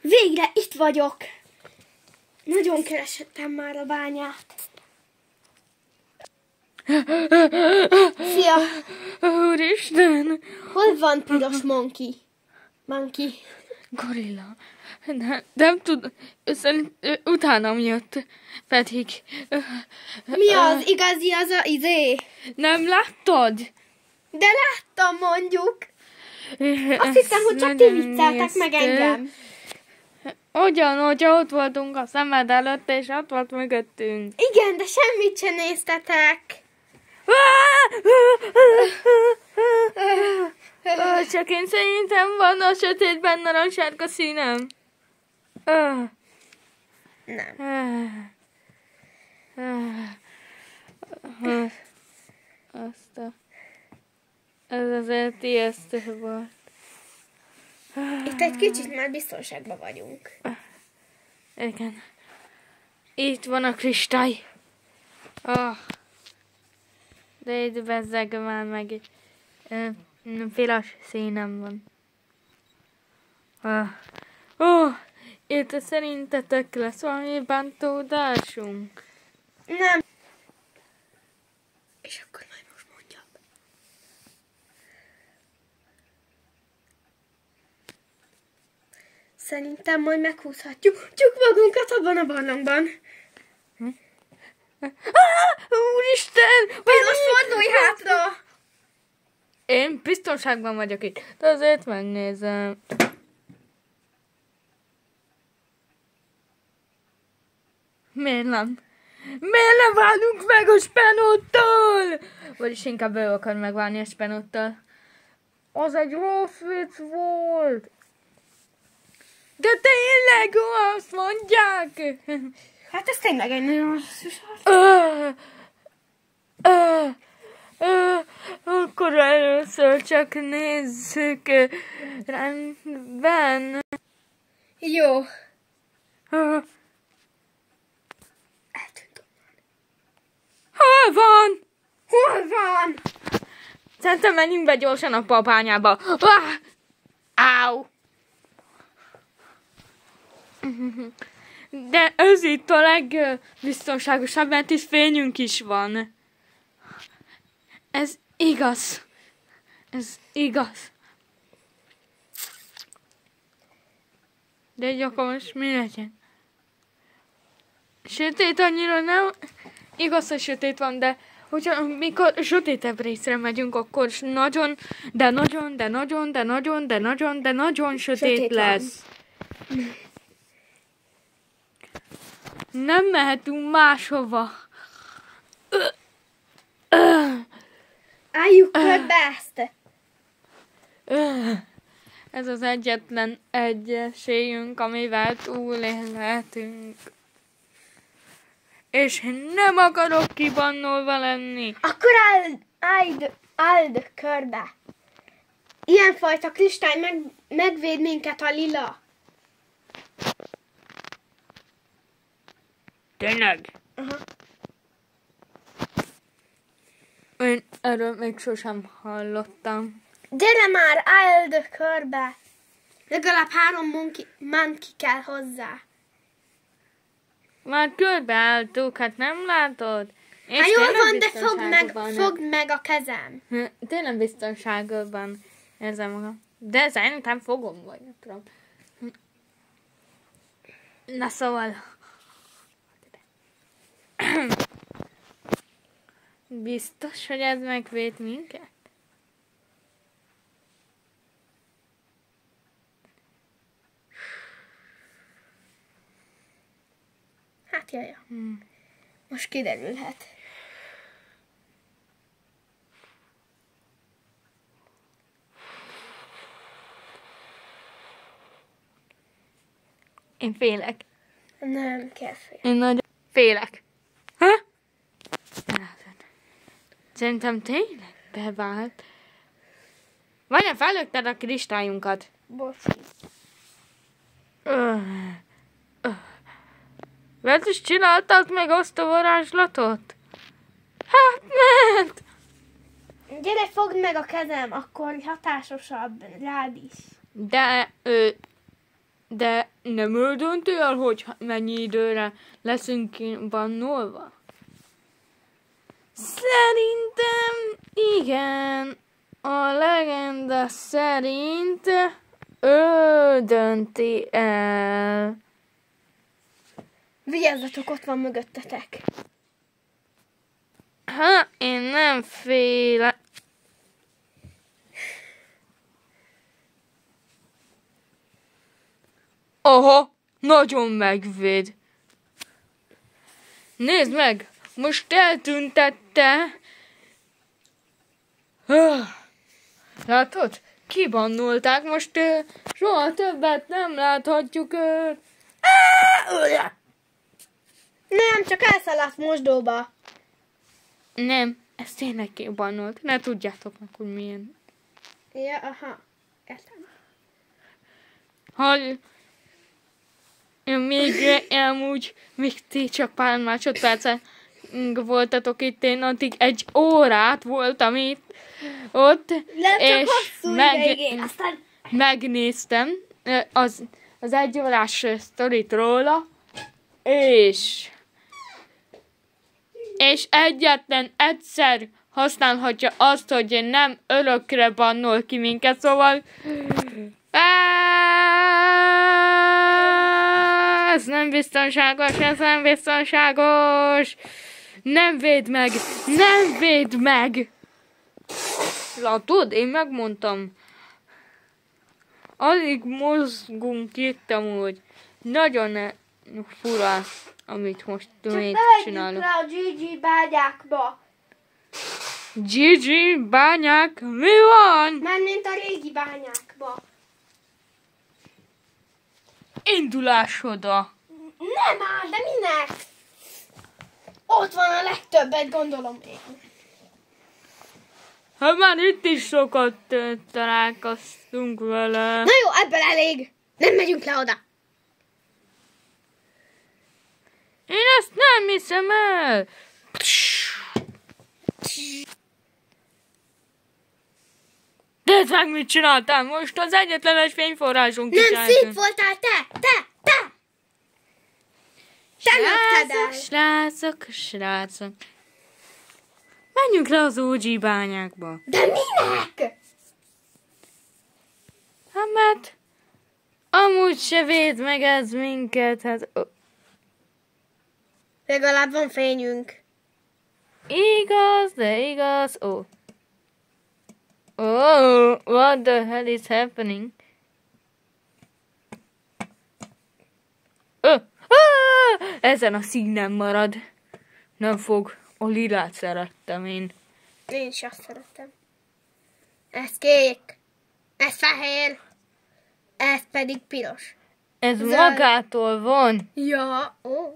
Végre itt vagyok! Nagyon kerestem már a bányát. Szia! Úristen! Hol van piros monkey? Gorilla. Nem tud... Utánam jött. Pedig... Mi az igazi az a izé? Nem láttad? De láttam mondjuk. Azt hittem, hogy csak ti vicceltek meg engem. Hogy ott voltunk a szemed előtt, és ott volt mögöttünk. Igen, de semmit sem néztetek. Csak én szerintem van a sötétben narancssárga színem. Nem. Ez azért ijesztő volt. Itt egy kicsit már biztonságban vagyunk. Igen. Itt van a kristály. De itt bezzeg már meg piros színem van. Itt szerintetek lesz valami bántódásunk? Nem. És akkor majd most mondjam. Szerintem majd meghúzhatjuk magunkat abban a barlangban. Úristen! Most fordulj hátra! Én biztonságban vagyok itt, de azért megnézem. Miért nem? Miért nem válunk meg a spenóttól? Vagyis inkább ő akar megválni a spenóttal. Az egy rossz vicc volt. De tényleg azt mondják? Hát ez tényleg egy nagyon rossz Akkor először csak nézzük. Rendben. Jó. Hol van? Hol van? Szerintem menjünk be gyorsan a papányába. Áú! De ez itt a legbiztonságosabb, mert itt fényünk is van. Ez igaz. Ez igaz. De így akkor most mi legyen? Sötét annyira nem... Igaz, hogy sötét van, de hogyha mikor sötétebb részre megyünk, akkor nagyon sötét lesz. Nem mehetünk máshova. Álljuk körbe ezt. Ez az egyetlen egy esélyünk, amivel túlélhetünk. És nem akarok kibannolva lenni. Akkor áld körbe. Ilyenfajta kristály megvéd minket a lila. Tényleg? Aha. Én erről még sosem hallottam. Gyere már, áld körbe. Legalább 3 monkey kell hozzá. Már körbeálltuk, hát nem látod? És Hát jól van, de biztonságban. fogd meg a kezem. Tényleg biztonságban érzem magam. De szerintem fogom, vagy nem tudom. Na szóval... Biztos, hogy ez megvéd minket? Hát jaja. Most kiderülhet. Én félek. Nem kell fél. Én nagyon félek. Ha? Szerintem tényleg bevált. Vajon felökted a kristályunkat? Bocsi. Mert is csináltak meg azt a varázslatot? Hát mert... Gyere, fogd meg a kezem, akkor hatásosabb rád is. De De nem ő dönti el, hogy mennyi időre leszünk bannolva? Szerintem igen. A legenda szerint ő dönti el. Vigyázzatok, ott van mögöttetek. Én nem félek. Aha, nagyon megvéd. Nézd meg, most eltüntette. Látod? Kibannolták, most soha többet nem láthatjuk őt. Nem, csak elszaladt mosdóba. Nem, ez tényleg kibannolt. Ne tudjátok meg, hogy milyen. Ja, aha. Értem. Hogy még amúgy, még ti csak pár másodpercen voltatok itt, én addig 1 órát voltam itt, ott, Nem csak és hosszú ideig, aztán... megnéztem az 1 órás sztorit róla, és egyetlen egyszer használhatja azt, hogy nem örökre bannol ki minket, szóval ez nem biztonságos, ez nem biztonságos. Nem védd meg, nem védd meg. Látod, én megmondtam. Alig mozgunk itt amúgy. Nagyon fura, amit most csinálunk. Le a GG bányákba. GG bányák, mi van? Mármint a régi bányákba. Indulás oda. Nem áll, de minek? Ott van a legtöbbet, gondolom én. Hát már itt is sokat találkoztunk vele. Na jó, ebből elég. Nem megyünk le oda. Én ezt nem hiszem el. Nézd meg, mit csináltál most? Az egyetlenes fényforrásunk is Nem szép voltál te! Te lökted el! Srácok. Menjünk le az OG bányákba. De minek? Hát mert amúgy se véd meg ez minket, hát... Legalább van fényünk. Igaz, de igaz. Oh, what the hell is happening? Ezen a színen marad. Nem fog. A lilát szerettem én. Én is azt szeretem. Ez kék. Ez fehér. Ez pedig piros. Ez Zöld. magától van. Ja, ó.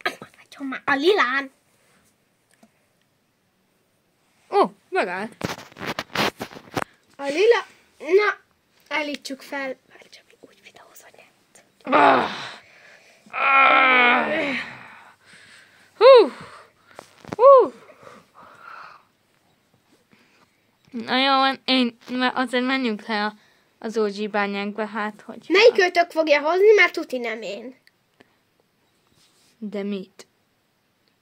Maradjon már a lilán. Megállt. A lila... Na, állítsuk fel. Várj csak, úgy videóz, hogy nem. Na jó, azért menjünk le az OG bányákba, hát hogy... Melyik őtök fogja hozni, mert tuti nem én. De mit?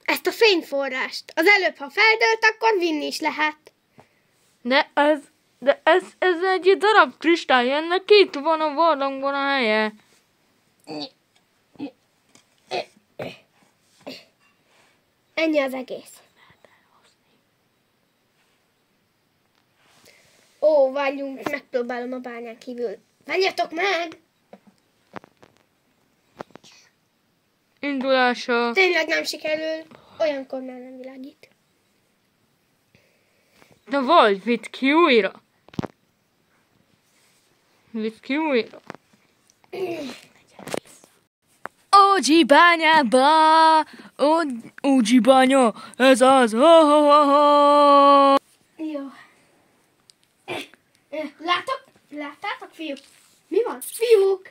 Ezt a fényforrást. Az előbb, ha feldölt, akkor vinni is lehet. De ez egy darab kristály, ennek itt van a barlangban a helye. Ennyi az egész. Ó, várjunk, megpróbálom a bányán kívül. Várjatok meg! Indulása. Tényleg nem sikerül. Olyankor már nem világít. De vagy, vidd ki újra. OG bányába! OG bánya! Ez az! Jó. Láttátok, fiúk? Mi van? Fiúk!